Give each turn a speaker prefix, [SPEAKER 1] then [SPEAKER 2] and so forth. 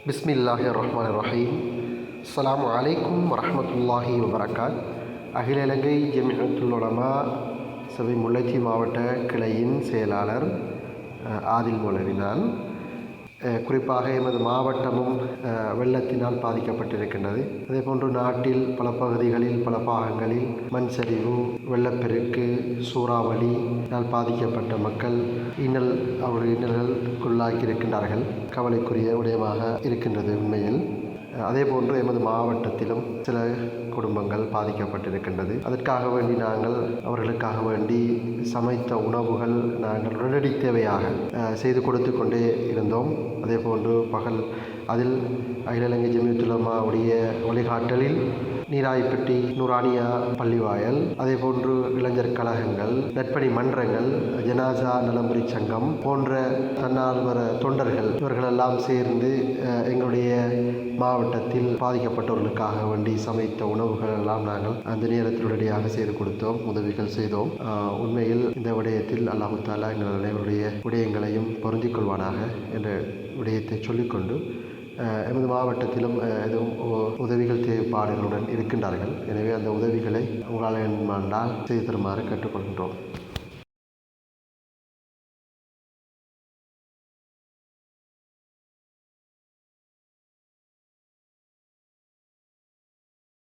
[SPEAKER 1] பிஸ்மில்லாஹிர் ரஹ்மானிர் ரஹீம். அஸ்ஸலாமு அலைக்கும் வரஹ்மத்துல்லாஹி வபரகாத். அகில இலங்கை ஜமிஅத்துல் உலமா சபை முல்லைத்தீவு மாவட்ட கிளையின் செயலாளர் ஆதில் மௌலவி நான். குறிப்பாக எமது மாவட்டமும் வெள்ளத்தினால் பாதிக்கப்பட்டிருக்கின்றது. அதேபோன்று நாட்டில் பல பகுதிகளில் பல பாகங்களில் மண் சரிவு, வெள்ளப்பெருக்கு, சூறாவளியால் பாதிக்கப்பட்ட மக்கள் அவருடைய இன்னல்களுக்குள்ளாக்கி இருக்கின்றார்கள். கவலைக்குரிய விடயமாக இருக்கின்றது உண்மையில். அதேபோன்று எமது மாவட்டத்திலும் சில குடும்பங்கள் பாதிக்கப்பட்டிருக்கின்றது. அதற்காக வேண்டி நாங்கள் அவர்களுக்காக வேண்டி சமைத்த உணவுகள் நாங்கள் உடனடி தேவையாக செய்து கொடுத்து கொண்டே இருந்தோம். அதேபோன்று அதில் அகில இலங்கை ஜமிஅத்துல் உலமாவுடைய வழிகாட்டலில் நீராய்ப்பட்டி, நூரானியா பள்ளிவாயல், அதேபோன்று இளைஞர் கழகங்கள், நற்பணி மன்றங்கள், ஜனாசா நலம்புரி சங்கம் போன்ற தன்னார்வ தொண்டர்கள் இவர்களெல்லாம் சேர்ந்து எங்களுடைய மாவட்டத்தில் பாதிக்கப்பட்டவர்களுக்காக வேண்டி சமைத்த உணவுகள் எல்லாம் நாங்கள் அந்த நேரத்தில் உடனடியாக செய்து கொடுத்தோம், உதவிகள் செய்தோம். உண்மையில் இந்த விடயத்தில் அல்லாஹு தாலா எங்கள் அனைவருடைய விடயங்களையும் பொருந்திக் கொள்வானாக என்ற விடயத்தை சொல்லிக்கொண்டு, எமது மாவட்டத்திலும் எதுவும் உதவிகள் தேவைப்பாடுகளுடன் இருக்கின்றார்கள். எனவே அந்த உதவிகளை உங்களால் செய்து தருமாறு கேட்டுக்கொள்கின்றோம்.